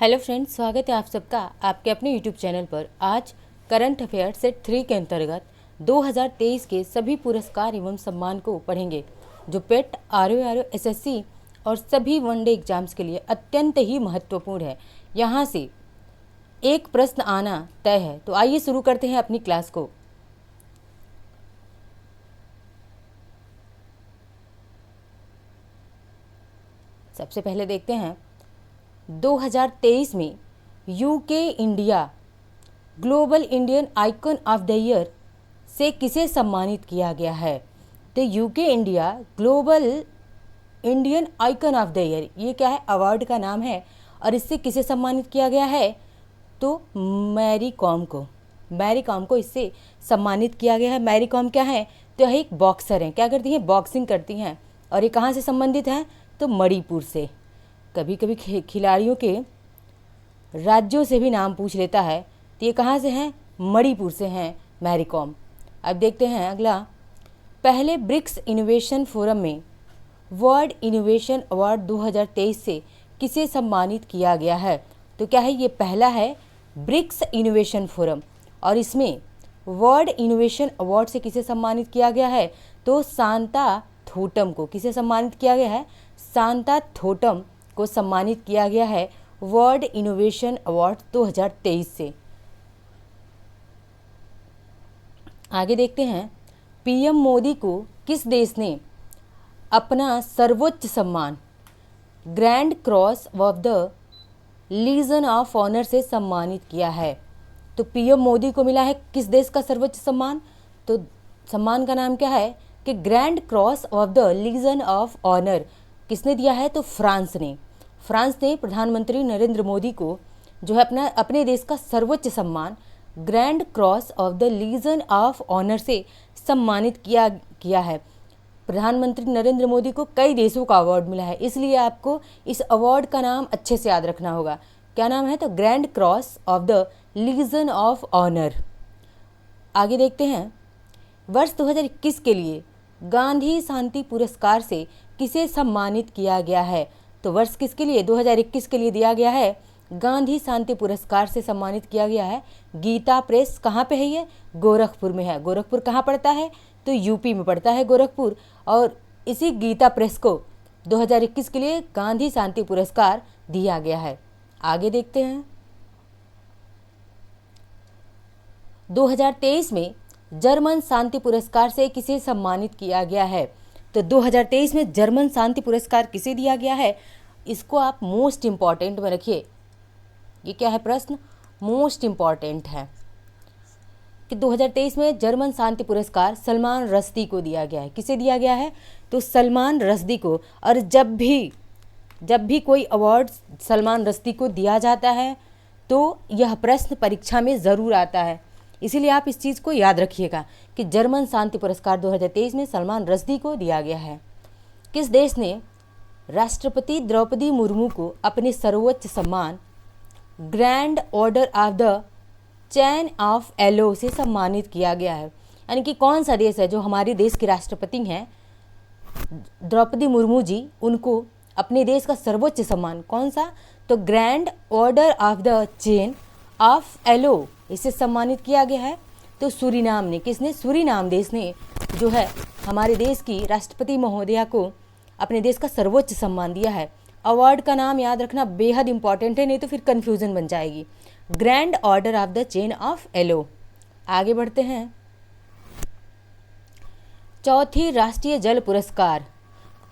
Hello friends, स्वागत है आप सबका आपके अपने यूट्यूब चैनल पर। आज करंट अफेयर सेट 3 के अंतर्गत 2023 के सभी पुरस्कार एवं सम्मान को पढ़ेंगे जो पेट आरओ एसएससी और सभी वनडे एग्जाम्स के लिए अत्यंत ही महत्वपूर्ण है। यहाँ से एक प्रश्न आना तय है। तो आइए शुरू करते हैं अपनी क्लास को। सबसे पहले देखते हैं 2023 में UK India global Indian icon of the year से किसे सम्मानित किया गया है। तो UK India global Indian icon of the year, ये क्या है, अवार्ड का नाम है और इससे किसे सम्मानित किया गया है। तो मैरी कॉम को इससे सम्मानित किया गया है। मैरी कॉम क्या है, तो यह एक बॉक्सर हैं, क्या करती हैं, बॉक्सिंग करती हैं। और ये कहाँ से संबंधित हैं, तो मणिपुर से। कभी कभी खिलाड़ियों के राज्यों से भी नाम पूछ लेता है, तो ये कहाँ से हैं, मणिपुर से हैं मैरी कॉम। अब देखते हैं अगला, पहले ब्रिक्स इनोवेशन फोरम में वर्ल्ड इनोवेशन अवार्ड 2023 से किसे सम्मानित किया गया है। तो क्या है, ये पहला है ब्रिक्स इनोवेशन फोरम और इसमें वर्ल्ड इनोवेशन अवार्ड से किसे सम्मानित किया गया है, तो सांता थोटम को। किसे सम्मानित किया गया है, सांता थोटम को सम्मानित किया गया है वर्ल्ड इनोवेशन अवार्ड 2023 से। आगे देखते हैं, पीएम मोदी को किस देश ने अपना सर्वोच्च सम्मान grand cross of the legion of honour से सम्मानित किया है। तो पीएम मोदी को मिला है किस देश का सर्वोच्च सम्मान, तो सम्मान का नाम क्या है कि grand cross of the legion of honour. किसने दिया है, तो फ्रांस ने प्रधानमंत्री नरेंद्र मोदी को जो है अपने देश का सर्वोच्च सम्मान grand cross of the legion of honour से सम्मानित किया है। प्रधानमंत्री नरेंद्र मोदी को कई देशों का अवार्ड मिला है, इसलिए आपको इस अवार्ड का नाम अच्छे से याद रखना होगा। क्या नाम है, तो grand cross of the legion of honour. आगे देखते हैं, वर्ष 2021 के लिए गांधी शांति पुरस्कार से किसे सम्मानित किया गया है। तो वर्ष किसके लिए, 2021 के लिए दिया गया है, गांधी शांति पुरस्कार से सम्मानित किया गया है गीता प्रेस। कहाँ पे है, ये गोरखपुर में है। गोरखपुर कहाँ पड़ता है, तो यूपी में पड़ता है गोरखपुर। और इसी गीता प्रेस को 2021 के लिए गांधी शांति पुरस्कार दिया गया है। आगे देखते हैं, 2023 में जर्मन शांति पुरस्कार से किसे सम्मानित किया गया है। तो 2023 में जर्मन शांति पुरस्कार किसे दिया गया है, इसको आप मोस्ट इम्पॉर्टेंट में रखिए। ये क्या है, प्रश्न मोस्ट इम्पॉर्टेंट है कि 2023 में जर्मन शांति पुरस्कार सलमान रश्दी को दिया गया है। किसे दिया गया है, तो सलमान रश्दी को। और जब भी कोई अवार्ड सलमान रश्दी को दिया जाता है तो यह प्रश्न परीक्षा में ज़रूर आता है, इसीलिए आप इस चीज़ को याद रखिएगा कि जर्मन शांति पुरस्कार 2023 में सलमान रश्दी को दिया गया है। किस देश ने राष्ट्रपति द्रौपदी मुर्मू को अपने सर्वोच्च सम्मान grand order of the chain of yellow से सम्मानित किया गया है। यानी कि कौन सा देश है जो हमारे देश के राष्ट्रपति हैं द्रौपदी मुर्मू जी, उनको अपने देश का सर्वोच्च सम्मान कौन सा, तो grand order of the chain of yellow, इसे सम्मानित किया गया है। तो सूरीनाम ने, किसने, सूरीनाम देश ने जो है हमारे देश की राष्ट्रपति महोदया को अपने देश का सर्वोच्च सम्मान दिया है। अवार्ड का नाम याद रखना बेहद इंपॉर्टेंट है, नहीं तो फिर कन्फ्यूजन बन जाएगी। Grand order of the chain of yellow. आगे बढ़ते हैं, चौथी राष्ट्रीय जल पुरस्कार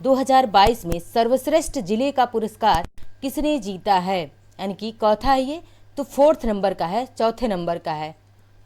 2022 में सर्वश्रेष्ठ जिले का पुरस्कार किसने जीता है। यानी कि चौथा है ये, तो 4th नंबर का है, चौथे नंबर का है।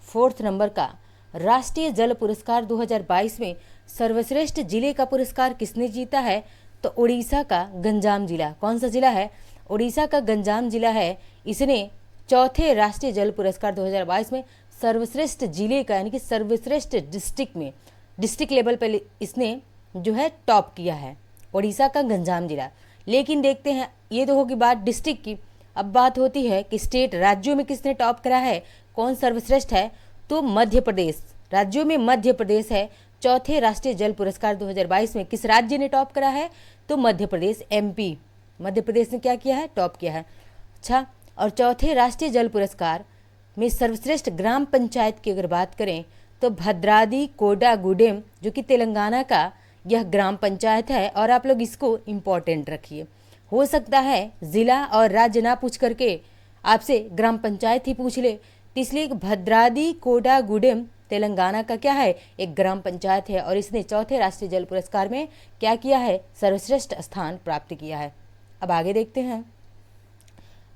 4th नंबर का राष्ट्रीय जल पुरस्कार 2022 में सर्वश्रेष्ठ जिले का पुरस्कार किसने जीता है, तो उड़ीसा का गंजाम जिला। कौन सा जिला है, उड़ीसा का गंजाम जिला है। इसने चौथे राष्ट्रीय जल पुरस्कार 2022 में सर्वश्रेष्ठ जिले का, यानी कि सर्वश्रेष्ठ डिस्ट्रिक्ट में, डिस्ट्रिक्ट लेवल पर इसने जो है टॉप किया है, उड़ीसा का गंजाम जिला। लेकिन देखते हैं, ये तो होगी बात डिस्ट्रिक्ट की, अब बात होती है कि स्टेट, राज्यों में किसने टॉप करा है, कौन सर्वश्रेष्ठ है, तो मध्य प्रदेश। राज्यों में मध्य प्रदेश है। चौथे राष्ट्रीय जल पुरस्कार 2022 में किस राज्य ने टॉप करा है, तो मध्य प्रदेश, एमपी। मध्य प्रदेश ने क्या किया है, टॉप किया है। अच्छा, और चौथे राष्ट्रीय जल पुरस्कार में सर्वश्रेष्ठ ग्राम पंचायत की अगर बात करें तो भद्रादी कोडागुडेम जो कि तेलंगाना का यह ग्राम पंचायत है। और आप लोग इसको इम्पोर्टेंट रखिए, हो सकता है ज़िला और राज्य ना पूछ करके आपसे ग्राम पंचायत ही पूछ ले, तो इसलिए भद्रादी कोडागुडेम तेलंगाना का क्या है, एक ग्राम पंचायत है और इसने चौथे राष्ट्रीय जल पुरस्कार में क्या किया है, सर्वश्रेष्ठ स्थान प्राप्त किया है। अब आगे देखते हैं,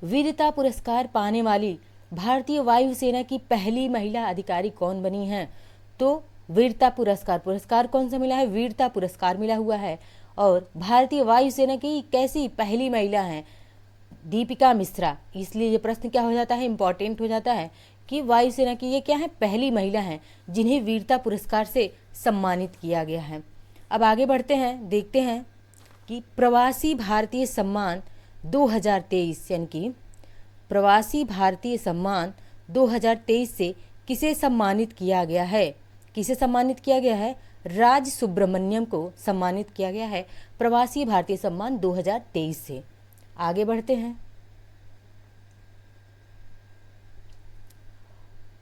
वीरता पुरस्कार पाने वाली भारतीय वायुसेना की पहली महिला अधिकारी कौन बनी हैं? तो वीरता पुरस्कार कौन सा मिला है, वीरता पुरस्कार मिला हुआ है। और भारतीय वायुसेना की कैसी पहली महिला हैं, दीपिका मिश्रा। इसलिए ये प्रश्न क्या हो जाता है, इंपॉर्टेंट हो जाता है कि वायुसेना की ये क्या है, पहली महिला हैं जिन्हें वीरता पुरस्कार से सम्मानित किया गया है। अब आगे बढ़ते हैं, देखते हैं कि प्रवासी भारतीय सम्मान 2023 यानी कि प्रवासी भारतीय सम्मान 2023 से किसे सम्मानित किया गया है, किसे सम्मानित किया गया है, राज सुब्रमण्यम को सम्मानित किया गया है प्रवासी भारतीय सम्मान 2023 से। आगे बढ़ते हैं,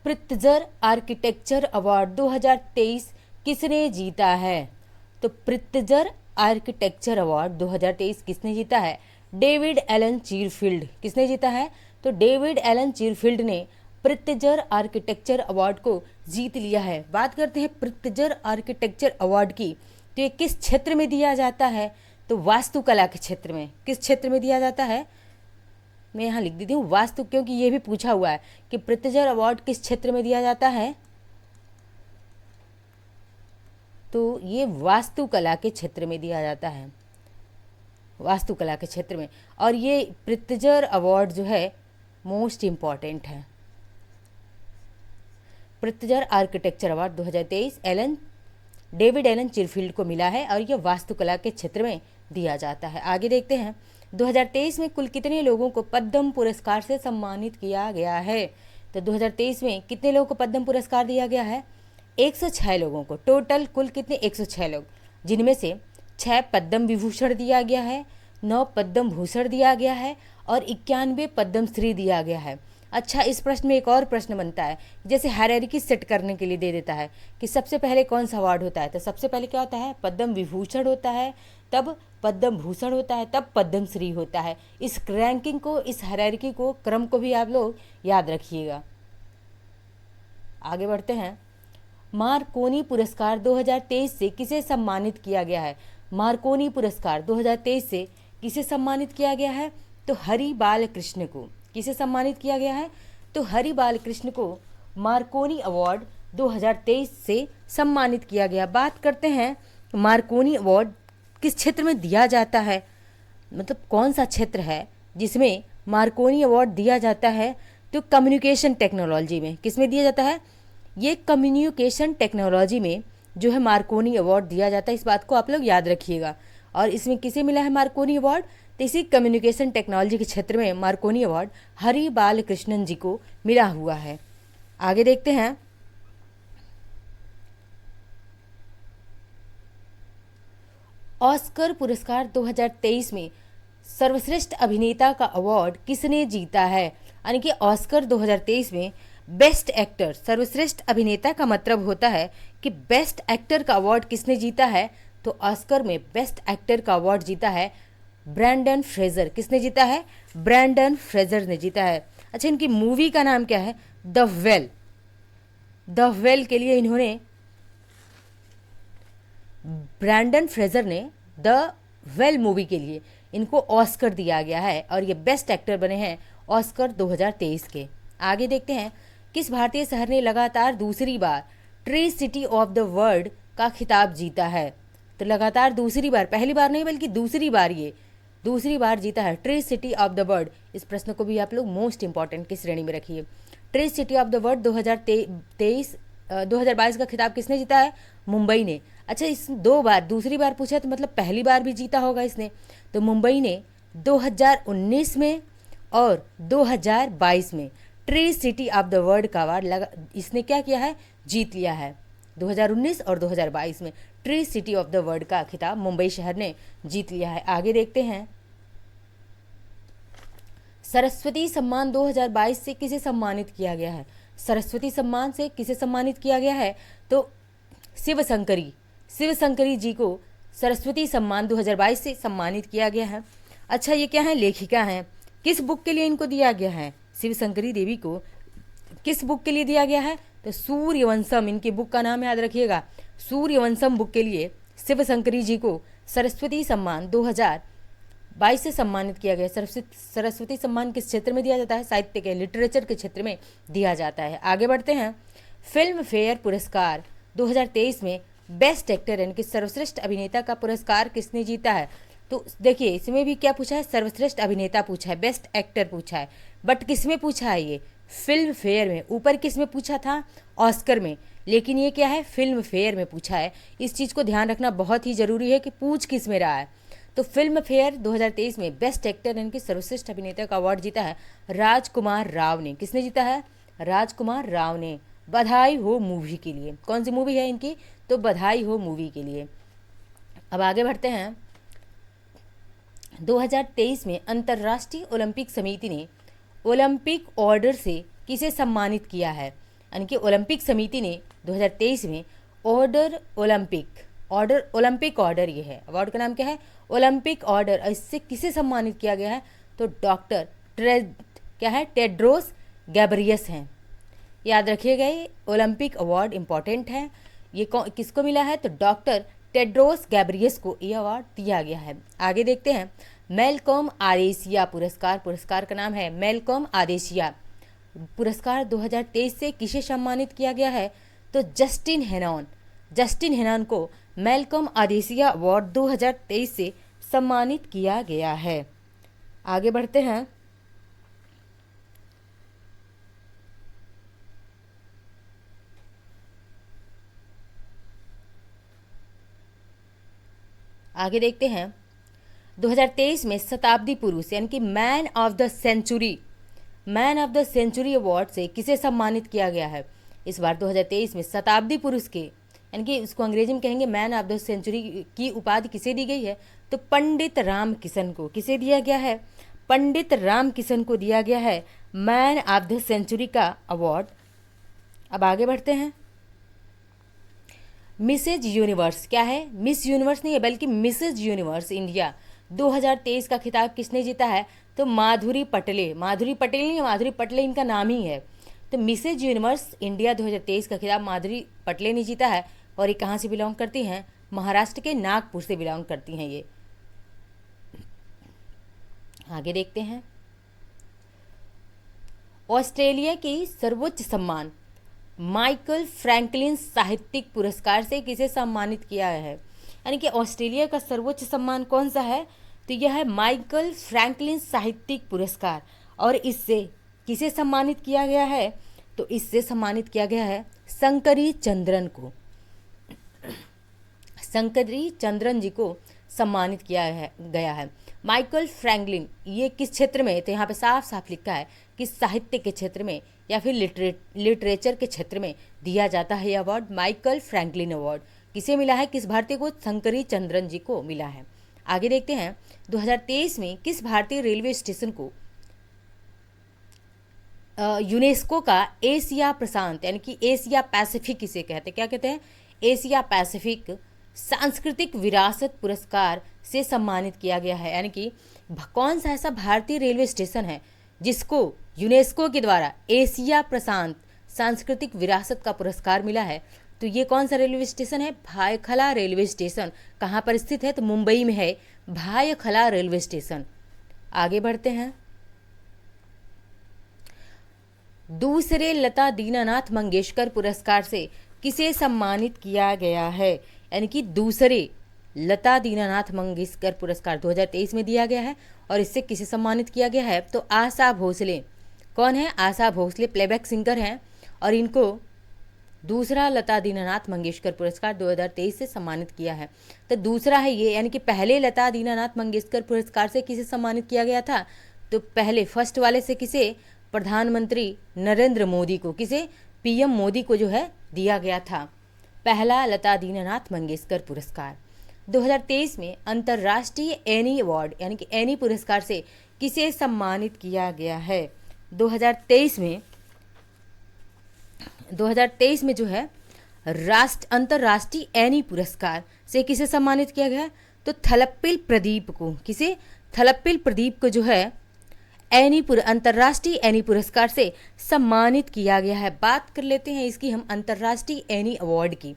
प्रित्जर आर्किटेक्चर अवार्ड 2023 किसने जीता है? तो प्रित्जर आर्किटेक्चर अवार्ड 2023 किसने जीता है, डेविड एलन चीरफील्ड। किसने जीता है, तो डेविड एलन चीरफील्ड ने प्रित्जर आर्किटेक्चर अवार्ड को जीत लिया है। बात करते हैं प्रित्जर आर्किटेक्चर अवार्ड की, तो ये किस क्षेत्र में दिया जाता है, तो वास्तुकला के क्षेत्र में। किस क्षेत्र में दिया जाता है, मैं यहाँ लिख देती हूँ वास्तु, क्योंकि ये भी पूछा हुआ है कि प्रित्जर अवार्ड किस क्षेत्र में दिया जाता है, तो ये वास्तुकला के क्षेत्र में दिया जाता है, वास्तुकला के क्षेत्र में। और ये प्रित्जर अवार्ड जो है मोस्ट इम्पॉर्टेंट है, Pritzker architecture award 2023 David Alan Chipperfield को मिला है और यह वास्तुकला के क्षेत्र में दिया जाता है। आगे देखते हैं, 2023 में कुल कितने लोगों को पद्म पुरस्कार से सम्मानित किया गया है? तो 2023 में कितने लोगों को पद्म पुरस्कार दिया गया है? 106 लोगों को, टोटल कुल कितने, 106 लोग, जिनमें से 6 पद्म विभूषण दिया गया है, 9 पद्म भूषण दिया गया है और 91 पद्म श्री दिया गया है। अच्छा, इस प्रश्न में एक और प्रश्न बनता है, जैसे हायरार्की सेट करने के लिए दे देता है कि सबसे पहले कौन सा अवार्ड होता है, तो सबसे पहले क्या होता है, पद्म विभूषण होता है, तब पद्म भूषण होता है, तब पद्म श्री होता है। इस रैंकिंग को, इस हायरार्की को, क्रम को भी आप लोग याद रखिएगा। आगे बढ़ते हैं, मार्कोनी पुरस्कार 2023 से किसे सम्मानित किया गया है? मार्कोनी पुरस्कार 2023 से किसे सम्मानित किया गया है? तो हरि बालकृष्ण को। किसे सम्मानित किया गया है? तो हरि बालकृष्ण को मार्कोनी अवार्ड 2023 से सम्मानित किया गया। बात करते हैं मार्कोनी अवार्ड किस क्षेत्र में दिया जाता है, मतलब कौन सा क्षेत्र है जिसमें मार्कोनी अवार्ड दिया जाता है? तो कम्युनिकेशन टेक्नोलॉजी में। किस में दिया जाता है? ये कम्युनिकेशन टेक्नोलॉजी में जो है मार्कोनी अवार्ड दिया जाता है, इस बात को आप लोग याद रखिएगा। और इसमें किसे मिला है मार्कोनी अवार्ड? तो इसी कम्युनिकेशन टेक्नोलॉजी के क्षेत्र में मार्कोनी अवार्ड हरि बालकृष्णन जी को मिला हुआ है। आगे देखते हैं, ऑस्कर पुरस्कार 2023 में सर्वश्रेष्ठ अभिनेता का अवार्ड किसने जीता है? यानी कि ऑस्कर 2023 में बेस्ट एक्टर, सर्वश्रेष्ठ अभिनेता का मतलब होता है कि बेस्ट एक्टर का अवार्ड किसने जीता है? तो ऑस्कर में बेस्ट एक्टर का अवार्ड जीता है ब्रैंडन फ्रेजर। किसने जीता है? ब्रैंडन फ्रेजर ने जीता है। अच्छा, इनकी मूवी का नाम क्या है? The well. द वेल के लिए इन्होंने, ब्रैंडन फ्रेजर ने द वेल मूवी के लिए इनको ऑस्कर दिया गया है और ये बेस्ट एक्टर बने हैं ऑस्कर 2023 के। आगे देखते हैं, किस भारतीय शहर ने लगातार दूसरी बार Tree City of the World का खिताब जीता है? तो लगातार दूसरी बार, पहली बार नहीं बल्कि दूसरी बार, ये दूसरी बार जीता है tree City of the world. इस प्रश्न को भी आप लोग मोस्ट इंपॉर्टेंट की श्रेणी में रखिए। Tree City of the world 2022 का खिताब किसने जीता है? मुंबई ने। अच्छा, इस 2 बार, दूसरी बार पूछा तो मतलब पहली बार भी जीता होगा इसने, तो मुंबई ने 2019 में और 2022 में tree City of the World का अवार्ड इसने क्या किया है? जीत लिया है। 2019 और 2022 में tree City of the World का खिताब मुंबई शहर ने जीत लिया है। आगे देखते हैं, सरस्वती सम्मान 2022 से किसे सम्मानित किया गया है? सरस्वती सम्मान से किसे सम्मानित किया गया है? तो शिव शंकरी जी को सरस्वती सम्मान 2022 से सम्मानित किया गया है। अच्छा, ये क्या है? लेखिका हैं। किस बुक के लिए इनको दिया गया है? शिव शंकरी देवी को किस बुक के लिए दिया गया है? तो सूर्यवंशम, इनकी बुक का नाम याद रखिएगा। सूर्यवंशम बुक के लिए शिव शंकरी जी को सरस्वती सम्मान 2022 से सम्मानित किया गया। सरस्वती सम्मान किस क्षेत्र में दिया जाता है? साहित्य के, लिटरेचर के क्षेत्र में दिया जाता है। आगे बढ़ते हैं। फिल्म फेयर पुरस्कार 2023 में बेस्ट एक्टर यानी कि सर्वश्रेष्ठ अभिनेता का पुरस्कार किसने जीता है? तो देखिए, इसमें भी क्या पूछा है? सर्वश्रेष्ठ अभिनेता पूछा है, बेस्ट एक्टर पूछा है, बट किस में पूछा है? ये फिल्म फेयर में। ऊपर किस में पूछा था? ऑस्कर में। लेकिन ये क्या है? फिल्म फेयर में पूछा है। इस चीज़ को ध्यान रखना बहुत ही ज़रूरी है कि पूछ किस में रहा है। तो फिल्म फेयर 2023 में बेस्ट एक्टर यानी कि सर्वश्रेष्ठ अभिनेता का अवार्ड जीता है राजकुमार राव ने। किसने जीता है? राजकुमार राव ने। बधाई हो मूवी के लिए। कौन सी मूवी है इनकी? तो बधाई हो मूवी के लिए। अब आगे बढ़ते हैं। 2023 में अंतर्राष्ट्रीय ओलंपिक समिति ने ओलंपिक ऑर्डर से किसे सम्मानित किया है? यानी कि ओलंपिक समिति ने 2023 में ओलंपिक ऑर्डर, ये है अवार्ड का नाम क्या है? Olympic order. इससे किसे सम्मानित किया गया है? तो डॉक्टर टेड्रोस गैब्रियस हैं। याद रखिएगा, ये ओलंपिक अवार्ड इंपॉर्टेंट है। ये किसको मिला है? तो डॉक्टर टेड्रोस गैब्रियस को ये अवार्ड दिया गया है। आगे देखते हैं। मैलकॉम आदेशिया पुरस्कार का नाम है मैलकॉम आदेशिया पुरस्कार 2023 से किसे सम्मानित किया गया है? तो जस्टिन हेनॉन को मैलकॉम आदेशिया अवार्ड 2023 से सम्मानित किया गया है। आगे बढ़ते हैं। आगे देखते हैं। 2023 में शताब्दी पुरुष यानी कि man of the century award से किसे सम्मानित किया गया है? इस बार 2023 में शताब्दी पुरुष के यानी कि उसको अंग्रेजी में कहेंगे मैन ऑफ द सेंचुरी की उपाधि किसे दी गई है? तो पंडित राम किशन को। किसे दिया गया है? पंडित राम किशन को दिया गया है मैन ऑफ द सेंचुरी का अवार्ड। अब आगे बढ़ते हैं। मिसेज यूनिवर्स क्या है? मिस यूनिवर्स नहीं है बल्कि मिसेज यूनिवर्स इंडिया 2023 का खिताब किसने जीता है? तो माधुरी पटले नहीं, माधुरी पटले इनका नाम ही है। तो मिसेज यूनिवर्स इंडिया 2023 का खिताब माधुरी पटले ने जीता है। और ये कहाँ से बिलोंग करती हैं? महाराष्ट्र के नागपुर से बिलोंग करती हैं ये। आगे देखते हैं। ऑस्ट्रेलिया की सर्वोच्च सम्मान माइकल फ्रैंकलिन साहित्यिक पुरस्कार से किसे सम्मानित किया है? यानी कि ऑस्ट्रेलिया का सर्वोच्च सम्मान कौन सा है? तो यह है माइकल फ्रैंकलिन साहित्यिक पुरस्कार। और इससे किसे सम्मानित किया गया है? तो इससे सम्मानित किया गया है शंकरी चंद्रन को। शंकरी चंद्रन जी को सम्मानित किया गया है। माइकल फ्रैंकलिन ये किस क्षेत्र में? तो यहाँ पे साफ साफ लिखा है कि साहित्य के क्षेत्र में या फिर लिटरेचर के क्षेत्र में दिया जाता है। यह अवार्ड माइकल फ्रैंकलिन अवार्ड किसे मिला है? किस भारतीय को? शंकरी चंद्रन जी को मिला है। आगे देखते हैं। 2023 में किस भारतीय रेलवे स्टेशन को यूनेस्को का एशिया प्रशांत यानी कि एशिया पैसिफिक किसे कहते हैं? क्या कहते हैं? एशिया पैसिफिक सांस्कृतिक विरासत पुरस्कार से सम्मानित किया गया है। यानी कि कौन सा ऐसा भारतीय रेलवे स्टेशन है जिसको यूनेस्को के द्वारा एशिया प्रशांत सांस्कृतिक विरासत का पुरस्कार मिला है? तो ये कौन सा रेलवे स्टेशन है? Byculla railway station. कहाँ पर स्थित है? तो मुंबई में है भायखला रेलवे स्टेशन। आगे बढ़ते हैं। दूसरे लता दीनानाथ मंगेशकर पुरस्कार से किसे सम्मानित किया गया है? यानी कि दूसरे लता दीनानाथ मंगेशकर पुरस्कार 2023 में दिया गया है। और इससे किसे सम्मानित किया गया है? तो आशा भोसले। कौन है? आशा भोसले प्लेबैक सिंगर हैं और इनको दूसरा लता दीनानाथ मंगेशकर पुरस्कार 2023 से सम्मानित किया है। तो दूसरा है ये, यानी कि पहले लता दीनानाथ मंगेशकर पुरस्कार से किसे सम्मानित किया गया था? तो पहले फर्स्ट वाले से किसे? प्रधानमंत्री नरेंद्र मोदी को। किसे? पीएम मोदी को जो है दिया गया था पहला लता दीनानाथ मंगेशकर पुरस्कार। 2023 में अंतर्राष्ट्रीय एनी अवार्ड यानी कि एनी पुरस्कार से किसे सम्मानित किया गया है? 2023 में 2023 में जो है अंतर्राष्ट्रीय एनी पुरस्कार से किसे सम्मानित किया गया है? तो थलप्पिल प्रदीप को। किसे? थलप्पिल प्रदीप को जो है अंतर्राष्ट्रीय एनी पुरस्कार से सम्मानित किया गया है। बात कर लेते हैं इसकी हम अंतर्राष्ट्रीय एनी अवार्ड की,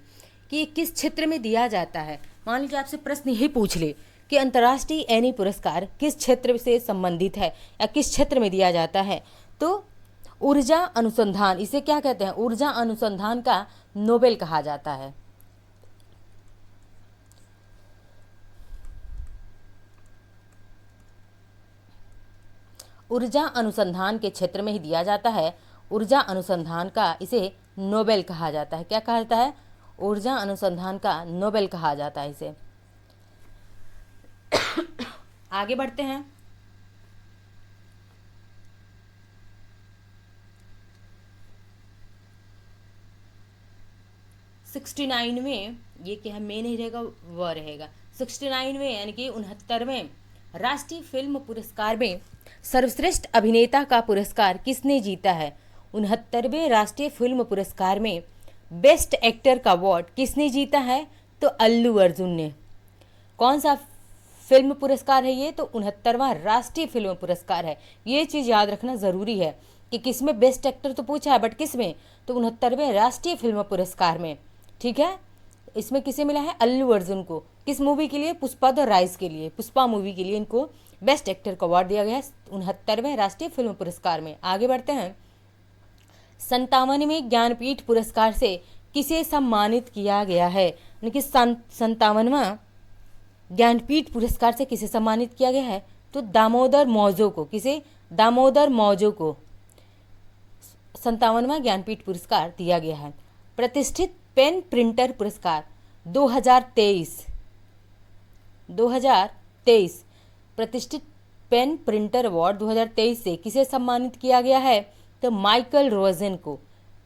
कि ये किस क्षेत्र में दिया जाता है। मान लीजिए आपसे प्रश्न यही पूछ ले कि अंतर्राष्ट्रीय एनी पुरस्कार किस क्षेत्र से संबंधित है या किस क्षेत्र में दिया जाता है, तो ऊर्जा अनुसंधान, इसे क्या कहते हैं? ऊर्जा अनुसंधान का नोबेल कहा जाता है। ऊर्जा अनुसंधान के क्षेत्र में ही दिया जाता है। ऊर्जा अनुसंधान का इसे नोबेल कहा जाता है। क्या कहा जाता है? ऊर्जा अनुसंधान का नोबेल कहा जाता है इसे। आगे बढ़ते हैं। में ये क्या में नहीं रहेगा, वह रहेगा 69वें यानी कि 69वें राष्ट्रीय फिल्म पुरस्कार में सर्वश्रेष्ठ अभिनेता का पुरस्कार किसने जीता है? 69वें राष्ट्रीय फिल्म पुरस्कार में बेस्ट एक्टर का अवार्ड किसने जीता है? तो अल्लू अर्जुन ने। कौन सा फिल्म पुरस्कार है ये? तो 69वां राष्ट्रीय फिल्म पुरस्कार है। ये चीज़ याद रखना ज़रूरी है कि किसमें बेस्ट एक्टर तो पूछा है, बट किस में? तो 69वें राष्ट्रीय फिल्म पुरस्कार में। ठीक है, इसमें किसे मिला है? अल्लू अर्जुन को। किस मूवी के लिए? पुष्पा द राइज के लिए, पुष्पा मूवी के लिए इनको बेस्ट एक्टर का अवार्ड दिया गया है 69वें राष्ट्रीय फिल्म पुरस्कार में। आगे बढ़ते हैं। 57वें ज्ञानपीठ पुरस्कार से किसे सम्मानित किया गया है? यानी कि 57वां ज्ञानपीठ पुरस्कार से किसे सम्मानित किया गया है? तो दामोदर मौजो को। किसे? दामोदर मौजो को 57वां ज्ञानपीठ पुरस्कार दिया गया है। प्रतिष्ठित पेन प्रिंटर पुरस्कार 2023 प्रतिष्ठित पेन प्रिंटर अवार्ड 2023 से किसे सम्मानित किया गया है? तो माइकल रोजन को।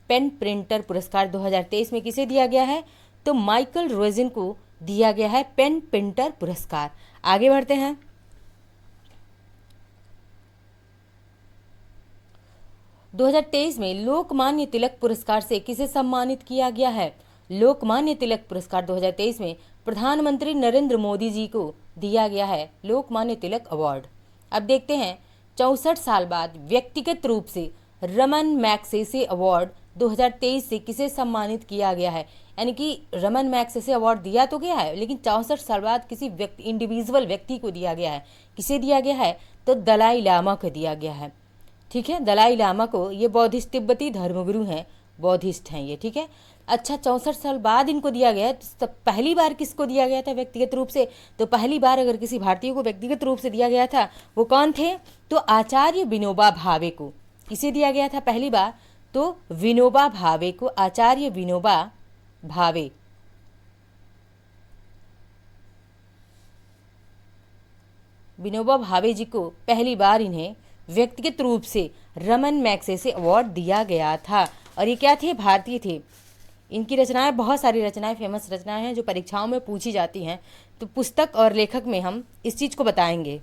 पेन प्रिंटर पुरस्कार 2023 में किसे दिया गया है? तो माइकल रोजन को दिया गया है पेन प्रिंटर पुरस्कार। आगे बढ़ते हैं। 2023 में लोकमान्य तिलक पुरस्कार से किसे सम्मानित किया गया है? लोकमान्य तिलक पुरस्कार 2023 में प्रधानमंत्री नरेंद्र मोदी जी को दिया गया है लोकमान्य तिलक अवार्ड। अब देखते हैं 64 साल बाद व्यक्तिगत रूप से रमन मैग्सेसे अवार्ड 2023 से किसे सम्मानित किया गया है? यानी कि रमन मैग्सेसे अवार्ड दिया तो गया है, लेकिन 64 साल बाद किसी व्यक्ति, इंडिविजुअल व्यक्ति को दिया गया है। किसे दिया गया है? तो दलाई लामा को दिया गया है। ठीक है, दलाई लामा को। ये बौद्धिस्ट तिब्बती धर्मगुरु हैं, बौद्धिस्ट हैं ये। ठीक है, अच्छा 64 साल बाद इनको दिया गया। तो पहली बार किसको दिया गया था व्यक्तिगत रूप से? तो पहली बार अगर किसी भारतीय को व्यक्तिगत रूप से दिया गया था, वो कौन थे? तो आचार्य विनोबा भावे को। किसे दिया गया था पहली बार? तो विनोबा भावे को, आचार्य विनोबा भावे। विनोबा भावे जी को पहली बार इन्हें व्यक्तिगत रूप से रमन मैग्सेसे अवार्ड दिया गया था। और ये क्या थे? भारतीय थे। इनकी रचनाएं, बहुत सारी रचनाएं, फेमस रचनाएं हैं जो परीक्षाओं में पूछी जाती हैं। तो पुस्तक और लेखक में हम इस चीज़ को बताएंगे।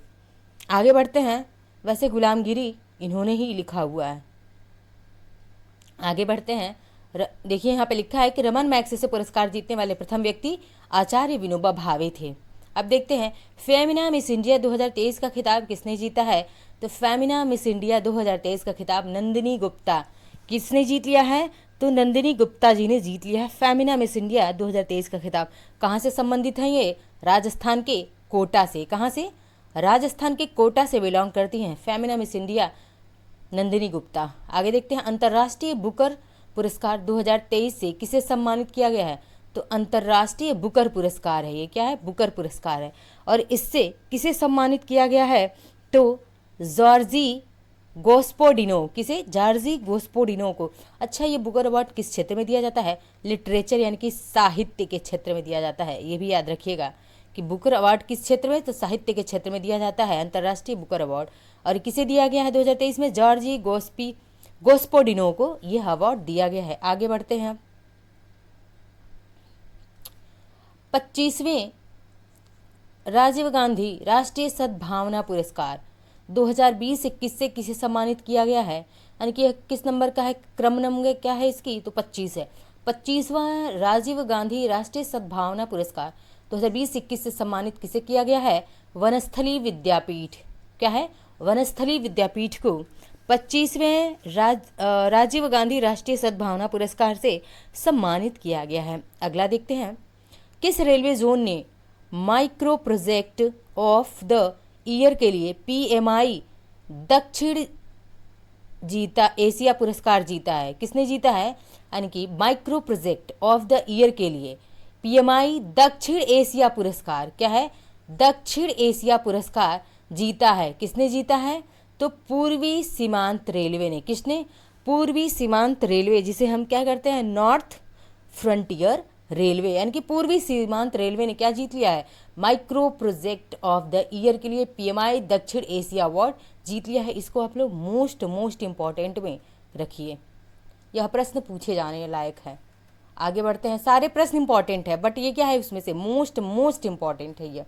आगे बढ़ते हैं। वैसे गुलामगिरी इन्होंने ही लिखा हुआ है। आगे बढ़ते हैं। देखिए यहाँ पे लिखा है कि रमन मैग्सेसे पुरस्कार जीतने वाले प्रथम व्यक्ति आचार्य विनोबा भावे थे। अब देखते हैं फेमिना मिस इंडिया 2023 का खिताब किसने जीता है? तो फेमिना मिस इंडिया 2023 का खिताब नंदिनी गुप्ता। किसने जीत लिया है? तो नंदिनी गुप्ता जी ने जीत लिया है फेमिना मिस इंडिया 2023 का खिताब। कहाँ से संबंधित हैं ये? राजस्थान के कोटा से। कहाँ से? राजस्थान के कोटा से बिलोंग करती हैं फेमिना मिस इंडिया नंदिनी गुप्ता। आगे देखते हैं। अंतर्राष्ट्रीय बुकर पुरस्कार 2023 से किसे सम्मानित किया गया है? तो अंतर्राष्ट्रीय बुकर पुरस्कार है ये। क्या है? बुकर पुरस्कार है। और इससे किसे सम्मानित किया गया है? तो जॉर्जी गोस्पोडिनो। किसे? जॉर्जी गोस्पोडिनो को। अच्छा, ये बुकर अवार्ड किस क्षेत्र में दिया जाता है? लिटरेचर यानी कि साहित्य के क्षेत्र में दिया जाता है। ये भी याद रखिएगा कि बुकर अवार्ड किस क्षेत्र में? तो साहित्य के क्षेत्र में दिया जाता है अंतर्राष्ट्रीय बुकर अवार्ड। और किसे दिया गया है 2023 में? जॉर्जी गोस्पोडिनो को यह अवार्ड दिया गया है। आगे बढ़ते हैं। 25वें राजीव गांधी राष्ट्रीय सद्भावना पुरस्कार 2020-21 से किसे सम्मानित किया गया है, यानी कि किस नंबर का है, क्रम नंबर क्या है इसकी, तो 25 है। 25वां राजीव गांधी राष्ट्रीय सद्भावना पुरस्कार 2020-21 से सम्मानित किसे किया गया है, वनस्थली विद्यापीठ, क्या है, वनस्थली विद्यापीठ को 25वें राजीव गांधी राष्ट्रीय सद्भावना पुरस्कार से सम्मानित किया गया है। अगला देखते हैं, किस रेलवे जोन ने micro project of the year के लिए पीएमआई दक्षिण जीता एशिया पुरस्कार जीता है, किसने जीता है, यानी कि micro project of the year के लिए पीएमआई दक्षिण एशिया पुरस्कार, क्या है, दक्षिण एशिया पुरस्कार जीता है, किसने जीता है, तो पूर्वी सीमांत रेलवे ने, किसने, पूर्वी सीमांत रेलवे, जिसे हम क्या करते हैं, नॉर्थ फ्रंटियर रेलवे, यानी कि पूर्वी सीमांत रेलवे ने क्या जीत लिया है, micro project of the year के लिए पीएमआई दक्षिण एशिया अवार्ड जीत लिया है। इसको आप लोग मोस्ट इंपॉर्टेंट में रखिए, यह प्रश्न पूछे जाने लायक है। आगे बढ़ते हैं, सारे प्रश्न इंपॉर्टेंट है बट ये क्या है, उसमें से मोस्ट इंपॉर्टेंट है ये।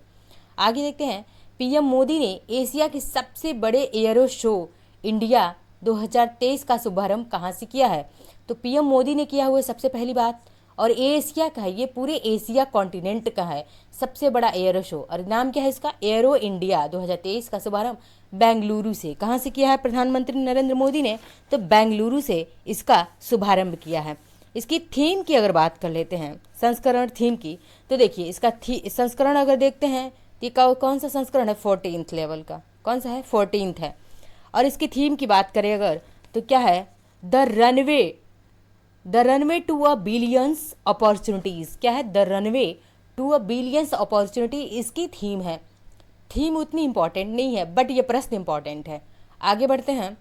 आगे देखते हैं, पीएम मोदी ने एशिया के सबसे बड़े एयरो शो इंडिया 2023 का शुभारंभ कहाँ से किया है, तो पीएम मोदी ने किया हुआ सबसे पहली बात, और एशिया का है, ये पूरे एशिया कॉन्टिनेंट का है सबसे बड़ा एयरो शो, और नाम क्या है इसका, एयरो इंडिया 2023 का शुभारंभ बेंगलुरु से, कहाँ से किया है प्रधानमंत्री नरेंद्र मोदी ने, तो बेंगलुरु से इसका शुभारंभ किया है। इसकी थीम की अगर बात कर लेते हैं, संस्करण थीम की, तो देखिए इसका संस्करण अगर देखते हैं तो ये कौन सा संस्करण है, 14th लेवल का, कौन सा है, 14th है। और इसकी थीम की बात करें अगर तो क्या है, the runway to a billions opportunities, क्या है, the runway to a billions opportunity इसकी थीम है। थीम उतनी इंपॉर्टेंट नहीं है बट ये प्रश्न इंपॉर्टेंट है। आगे बढ़ते हैं,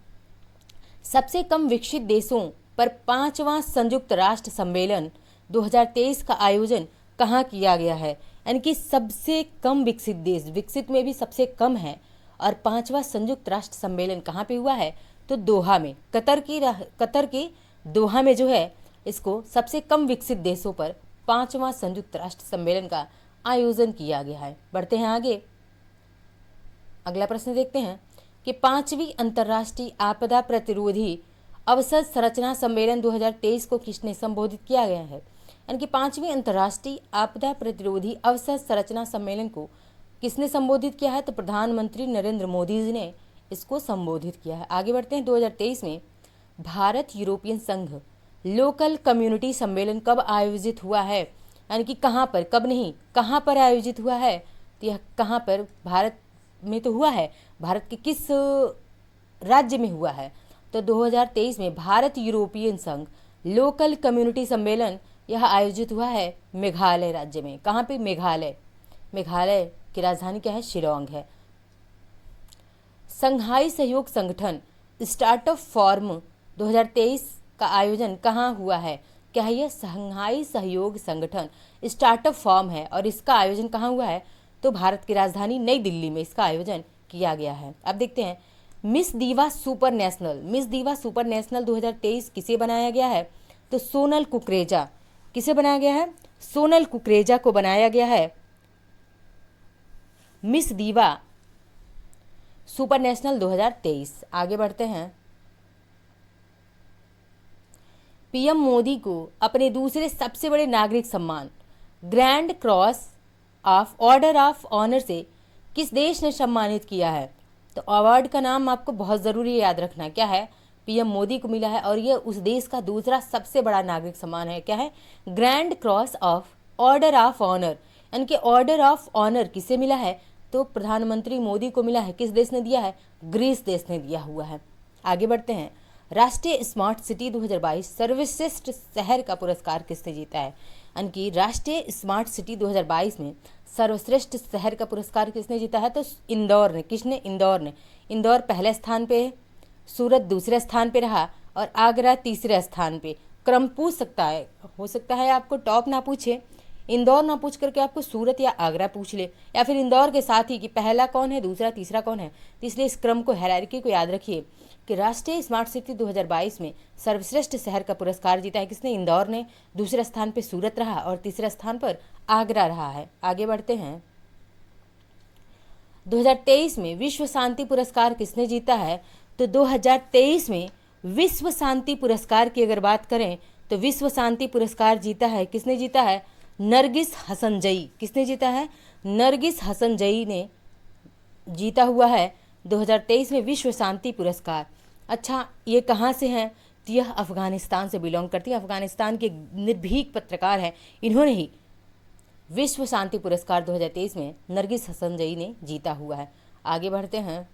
सबसे कम विकसित देशों पर 5वां संयुक्त राष्ट्र सम्मेलन 2023 का आयोजन कहाँ किया गया है, यानी कि सबसे कम विकसित देश, विकसित में भी सबसे कम है, और 5वां संयुक्त राष्ट्र सम्मेलन कहाँ पे हुआ है, तो दोहा में, कतर की दोहा में जो है इसको सबसे कम विकसित देशों पर 5वां संयुक्त राष्ट्र सम्मेलन का आयोजन किया गया है। बढ़ते हैं आगे, अगला प्रश्न देखते हैं कि 5वीं अंतर्राष्ट्रीय आपदा प्रतिरोधी अवसर संरचना सम्मेलन 2023 को किसने संबोधित किया गया है, यानी कि 5वीं अंतर्राष्ट्रीय आपदा प्रतिरोधी अवसर संरचना सम्मेलन को किसने संबोधित किया है, तो प्रधानमंत्री नरेंद्र मोदी जी ने इसको संबोधित किया है। आगे बढ़ते हैं, 2023 में भारत यूरोपियन संघ लोकल कम्युनिटी सम्मेलन कब आयोजित हुआ है, यानी कि कहाँ पर, कब नहीं कहाँ पर आयोजित हुआ है, तो यह कहाँ पर, भारत में तो हुआ है, भारत के किस राज्य में हुआ है, तो 2023 में भारत यूरोपियन संघ लोकल कम्युनिटी सम्मेलन यह आयोजित हुआ है मेघालय राज्य में, कहाँ पे, मेघालय की राजधानी क्या है, शिलोंग है। संघाई सहयोग संगठन स्टार्टअप फोरम 2023 का आयोजन कहाँ हुआ है, क्या है, यह संघाई सहयोग संगठन स्टार्टअप फॉर्म है और इसका आयोजन कहाँ हुआ है, तो भारत की राजधानी नई दिल्ली में इसका आयोजन किया गया है। अब देखते हैं, मिस दीवा सुपर नेशनल 2023 किसे बनाया गया है, तो सोनल कुकरेजा, किसे बनाया गया है, सोनल कुकरेजा को बनाया गया है मिस दीवा सुपर नेशनल 2023। आगे बढ़ते हैं, पीएम मोदी को अपने दूसरे सबसे बड़े नागरिक सम्मान grand cross of order of honour से किस देश ने सम्मानित किया है, तो अवार्ड का नाम आपको बहुत ज़रूरी याद रखना है, क्या है, पीएम मोदी को मिला है और यह उस देश का दूसरा सबसे बड़ा नागरिक सम्मान है, क्या है, grand cross of order of honour, यानी कि ऑर्डर ऑफ ऑनर किसे मिला है, तो प्रधानमंत्री मोदी को मिला है, किस देश ने दिया है, ग्रीस देश ने दिया हुआ है। आगे बढ़ते हैं, राष्ट्रीय स्मार्ट सिटी 2022 सर्वश्रेष्ठ शहर का पुरस्कार किसने जीता है, यानी कि राष्ट्रीय स्मार्ट सिटी 2022 में सर्वश्रेष्ठ शहर का पुरस्कार किसने जीता है, तो इंदौर ने, किसने, इंदौर पहले स्थान पे है, सूरत दूसरे स्थान पे रहा और आगरा तीसरे स्थान पे। क्रम पूछ सकता है, हो सकता है आपको टॉप ना पूछे, इंदौर ना पूछ करके आपको सूरत या आगरा पूछ ले, या फिर इंदौर के साथ ही कि पहला कौन है, दूसरा तीसरा कौन है, तो इसलिए इस क्रम को, हायरार्की को याद रखिए कि राष्ट्रीय स्मार्ट सिटी 2022 में सर्वश्रेष्ठ शहर का पुरस्कार जीता है किसने, इंदौर ने, दूसरे स्थान पर सूरत रहा और तीसरे स्थान पर आगरा रहा है। आगे बढ़ते हैं, 2023 में विश्व शांति पुरस्कार किसने जीता है? तो 2023 में विश्व शांति पुरस्कार की अगर बात करें तो विश्व शांति पुरस्कार जीता है, किसने जीता है? नरगिस हसनजई। किसने जीता है? नरगिस हसनजई ने जीता हुआ है 2023 में विश्व शांति पुरस्कार। अच्छा, ये कहाँ से हैं? तो यह अफगानिस्तान से बिलोंग करती है। अफगानिस्तान के निर्भीक पत्रकार हैं, इन्होंने ही विश्व शांति पुरस्कार 2023 में नरगिस हसनजई ने जीता हुआ है। आगे बढ़ते हैं।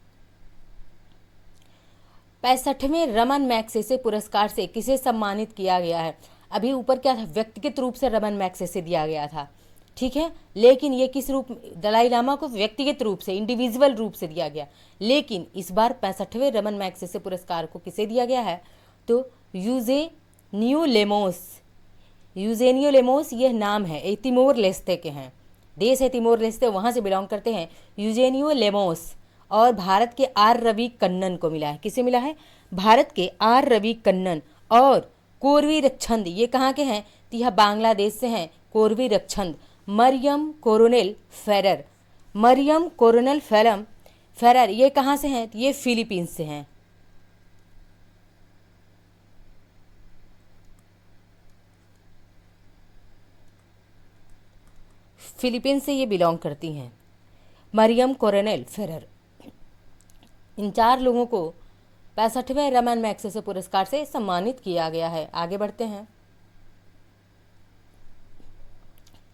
65वें रमन मैग्सेसे पुरस्कार से किसे सम्मानित किया गया है? अभी ऊपर क्या था? व्यक्तिगत रूप से रमन मैग्सेसे दिया गया था, ठीक है, लेकिन ये किस रूप? दलाई लामा को व्यक्तिगत रूप से, इंडिविजुअल रूप से दिया गया। लेकिन इस बार 65वें रमन मैग्सेसे पुरस्कार को किसे दिया गया है? तो यूजेनियो लेमोस। यूजेनियो लेमोस यह नाम है, ये तिमोर लेस्ते के हैं, देश है तिमोर लेस्ते, वहाँ से बिलोंग करते हैं यूजेनियो लेमोस। और भारत के आर रवि कन्नन को मिला है। किसे मिला है? भारत के आर रवि कन्नन और कोरवी रक्षंद, ये कहाँ के हैं? तो यह बांग्लादेश से हैं, कोरवी रक्षंद। मरियम कोरोनेल फेरर, मरियम कोरोनेल फेरर ये कहाँ से हैं? तो ये फिलीपींस से हैं। फिलीपींस से ये बिलोंग करती हैं, मरियम कोरोनेल फेरर। इन 4 लोगों को 65वें रमन मैग्सेसे पुरस्कार से सम्मानित किया गया है। आगे बढ़ते हैं।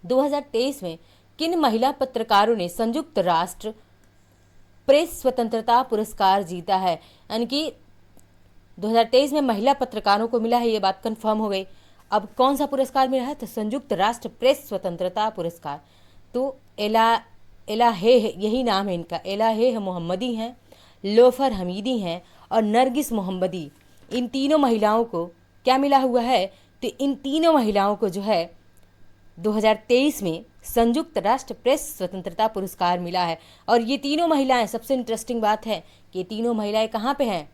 2023 में किन महिला पत्रकारों ने संयुक्त राष्ट्र प्रेस स्वतंत्रता पुरस्कार जीता है? यानी कि 2023 में महिला पत्रकारों को मिला है, ये बात कंफर्म हो गई। अब कौन सा पुरस्कार मिला है? तो संयुक्त राष्ट्र प्रेस स्वतंत्रता पुरस्कार। तो एलाहेह, यही नाम है इनका, एलाहेह मोहम्मदी हैं, लोफर हमीदी हैं और नरगिस मोहम्मदी। इन तीनों महिलाओं को क्या मिला हुआ है? तो इन तीनों महिलाओं को जो है 2023 में संयुक्त राष्ट्र प्रेस स्वतंत्रता पुरस्कार मिला है। और ये तीनों महिलाएं, सबसे इंटरेस्टिंग बात है कि ये तीनों महिलाएं कहाँ पे हैं?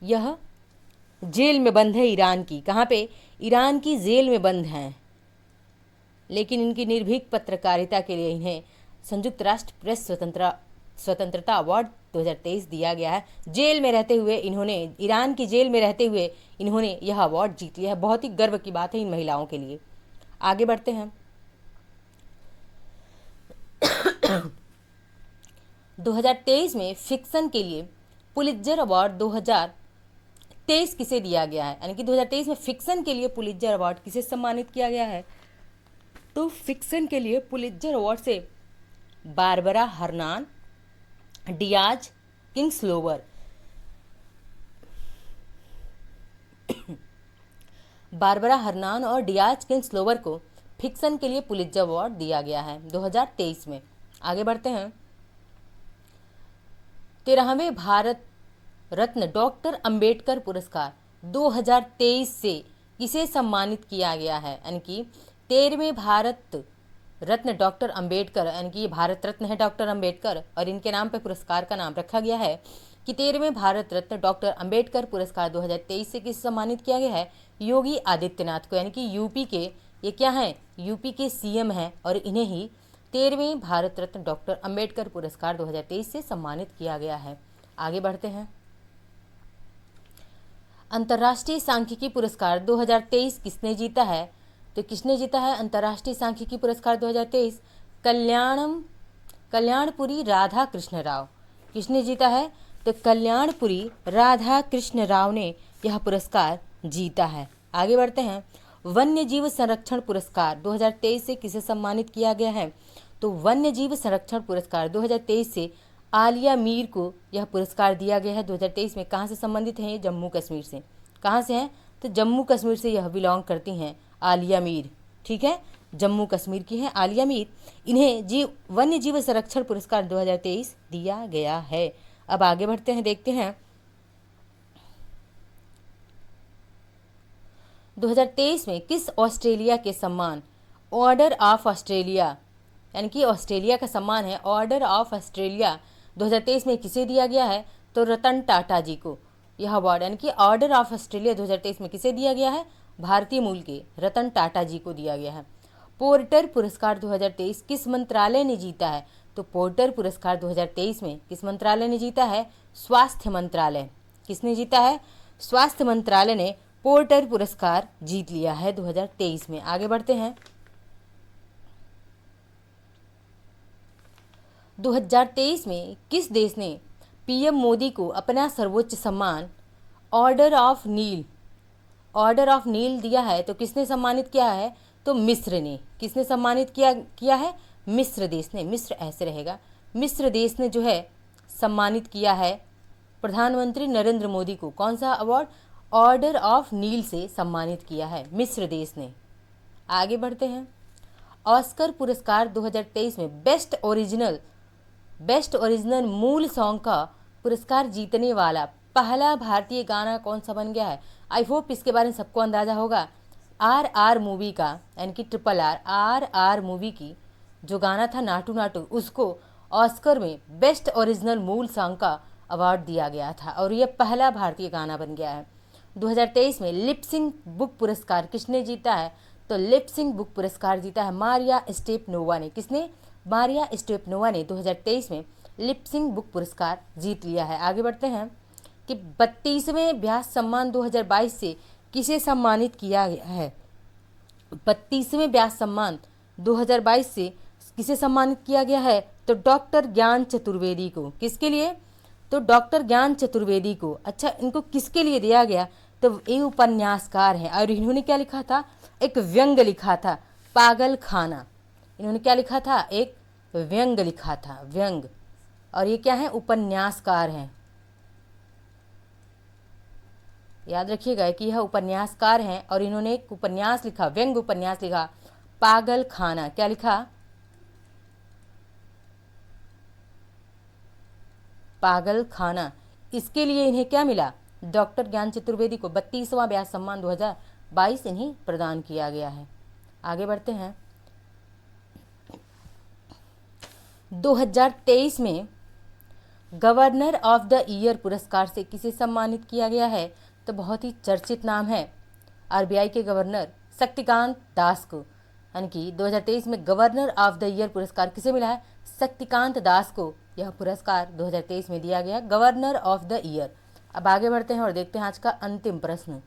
यह जेल में बंद है ईरान की। कहाँ पे? ईरान की जेल में बंद हैं, लेकिन इनकी निर्भीक पत्रकारिता के लिए इन्हें संयुक्त राष्ट्र प्रेस स्वतंत्रता अवार्ड 2023 दिया गया है। जेल में रहते हुए इन्होंने, ईरान की जेल में रहते हुए इन्होंने यह अवार्ड जीत लिया है। बहुत ही गर्व की बात है इन महिलाओं के लिए। आगे बढ़ते हैं। 2023 में फिक्शन के लिए पुलित्जर अवार्ड 2023 किसे दिया गया है? यानी कि 2023 में फिक्शन के लिए पुलित्जर अवार्ड किसे सम्मानित किया गया है? तो फिक्शन के लिए पुलित्जर अवार्ड से Barbara Hernan, Diaz Kingsolver, Barbara Hernan और डियाज किंग्सलोवर को फिक्शन के लिए पुलित्जर अवार्ड दिया गया है 2023 में। आगे बढ़ते हैं। 13वें भारत रत्न डॉक्टर अंबेडकर पुरस्कार 2023 से किसे सम्मानित किया गया है? यानी कि 13वें भारत रत्न डॉक्टर अंबेडकर, यानी कि ये भारत रत्न है डॉक्टर अंबेडकर, और इनके नाम पे पुरस्कार का नाम रखा गया है कि 13वें भारत रत्न डॉक्टर अंबेडकर पुरस्कार 2023 से किसे सम्मानित किया गया है? योगी आदित्यनाथ को। यानी कि यूपी के ये क्या हैं? यूपी के सीएम हैं और इन्हें ही 13वें भारत रत्न डॉक्टर अंबेडकर पुरस्कार 2023 से सम्मानित किया गया है। आगे बढ़ते हैं। अंतर्राष्ट्रीय सांख्यिकी पुरस्कार 2023 किसने जीता है? तो किसने जीता है अंतर्राष्ट्रीय सांख्यिकी पुरस्कार 2023? कल्याणपुरी राधा कृष्ण राव। किसने जीता है? तो कल्याणपुरी राधा कृष्ण राव ने यह पुरस्कार जीता है। आगे बढ़ते हैं। वन्य जीव संरक्षण पुरस्कार 2023 से किसे सम्मानित किया गया है? तो वन्य जीव संरक्षण पुरस्कार 2023 से आलिया मीर को यह पुरस्कार दिया गया है। 2023 में कहाँ से संबंधित हैं? जम्मू कश्मीर से। कहाँ से हैं? तो जम्मू कश्मीर से यह बिलोंग करती हैं आलिया मीर, ठीक है, जम्मू कश्मीर की हैं आलिया मीर। इन्हें वन्य जीव संरक्षण पुरस्कार 2023 दिया गया है। अब आगे बढ़ते हैं, देखते हैं 2023 में किस ऑस्ट्रेलिया के सम्मान ऑर्डर ऑफ ऑस्ट्रेलिया, यानी कि ऑस्ट्रेलिया का सम्मान है ऑर्डर ऑफ ऑस्ट्रेलिया 2023 में किसे दिया गया है? तो रतन टाटा जी को यह अवार्ड, यानी कि ऑर्डर ऑफ ऑस्ट्रेलिया 2023 में किसे दिया गया है? भारतीय मूल के रतन टाटा जी को दिया गया है। पोर्टर पुरस्कार 2023 किस मंत्रालय ने जीता है? तो पोर्टर पुरस्कार 2023 में किस मंत्रालय ने जीता है? स्वास्थ्य मंत्रालय। किसने जीता है? स्वास्थ्य मंत्रालय ने पोर्टर पुरस्कार जीत लिया है 2023 में। आगे बढ़ते हैं। 2023 में किस देश ने पीएम मोदी को अपना सर्वोच्च सम्मान ऑर्डर ऑफ नील दिया है? तो किसने सम्मानित किया है? तो मिस्र ने। किसने सम्मानित किया है? मिस्र देश ने। मिस्र ऐसे रहेगा, मिस्र देश ने जो है सम्मानित किया है प्रधानमंत्री नरेंद्र मोदी को। कौन सा अवार्ड? ऑर्डर ऑफ नील से सम्मानित किया है मिस्र देश ने। आगे बढ़ते हैं। ऑस्कर पुरस्कार 2023 में बेस्ट ओरिजिनल मूल सॉन्ग का पुरस्कार जीतने वाला पहला भारतीय गाना कौन सा बन गया है? आई होप इसके बारे में सबको अंदाजा होगा। RR मूवी का, यानी कि RRR मूवी की जो गाना था नाटू नाटू, उसको ऑस्कर में बेस्ट ओरिजिनल मूल सॉन्ग का अवार्ड दिया गया था और यह पहला भारतीय गाना बन गया है। 2023 में लिपसिंग बुक पुरस्कार किसने जीता है? तो लिपसिंग बुक पुरस्कार जीता है मारिया स्टेपनोवा ने। किसने? मारिया स्टेपनोवा ने 2023 में लिपसिंग बुक पुरस्कार जीत लिया है। आगे बढ़ते हैं कि 32वें व्यास सम्मान 2022 से किसे सम्मानित किया गया है? 32वें व्यास सम्मान 2022 से किसे सम्मानित किया गया है? तो डॉक्टर ज्ञान चतुर्वेदी को। किसके लिए? तो डॉक्टर ज्ञान चतुर्वेदी को। अच्छा, इनको किसके लिए दिया गया? तो ये उपन्यासकार हैं और इन्होंने क्या लिखा था? एक व्यंग लिखा था, पागल खाना। इन्होंने क्या लिखा था? एक व्यंग लिखा था, व्यंग। और ये क्या है? उपन्यासकार हैं। याद रखिएगा कि यह उपन्यासकार हैं और इन्होंने एक उपन्यास लिखा, व्यंग उपन्यास लिखा, पागल खाना। क्या लिखा? पागल खाना। इसके लिए इन्हें क्या मिला? डॉक्टर ज्ञान चतुर्वेदी को 32वां व्यास सम्मान 2022 इन्हें प्रदान किया गया है। आगे बढ़ते हैं। 2023 में गवर्नर ऑफ द ईयर पुरस्कार से किसे सम्मानित किया गया है? तो बहुत ही चर्चित नाम है, आरबीआई के गवर्नर शक्तिकांत दास को। यानी कि 2023 में गवर्नर ऑफ द ईयर पुरस्कार किसे मिला है? शक्तिकांत दास को यह पुरस्कार 2023 में दिया गया, गवर्नर ऑफ द ईयर। अब आगे बढ़ते हैं और देखते हैं आज का अंतिम प्रश्न।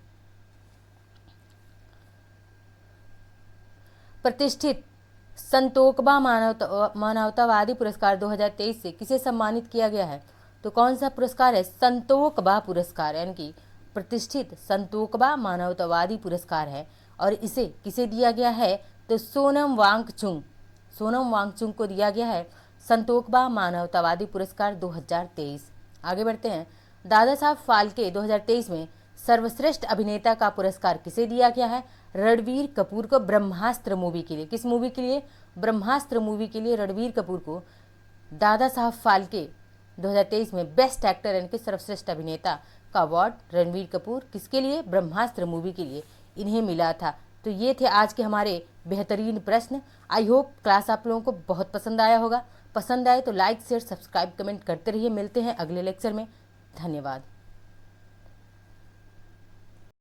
प्रतिष्ठित संतोकबा मानवतावादी पुरस्कार 2023 से किसे सम्मानित किया गया है? तो कौन सा पुरस्कार है? संतोकबा पुरस्कार, यानी कि प्रतिष्ठित संतोकबा मानवतावादी पुरस्कार है और इसे किसे दिया गया है? तो सोनम वांगचुक को दिया गया है संतोकबा मानवतावादी पुरस्कार 2023। आगे बढ़ते हैं। दादा साहब फाल्के 2023 में सर्वश्रेष्ठ अभिनेता का पुरस्कार किसे दिया गया है? रणबीर कपूर को, ब्रह्मास्त्र मूवी के लिए। किस मूवी के लिए? ब्रह्मास्त्र मूवी के लिए रणबीर कपूर को दादा साहब फाल्के 2023 में बेस्ट एक्टर यानी कि सर्वश्रेष्ठ अभिनेता का अवार्ड रणबीर कपूर किसके लिए? ब्रह्मास्त्र मूवी के लिए इन्हें मिला था। तो ये थे आज के हमारे बेहतरीन प्रश्न। आई होप क्लास आप लोगों को बहुत पसंद आया होगा। पसंद आए तो लाइक शेयर सब्सक्राइब कमेंट करते रहिए। मिलते हैं अगले लेक्चर में। धन्यवाद।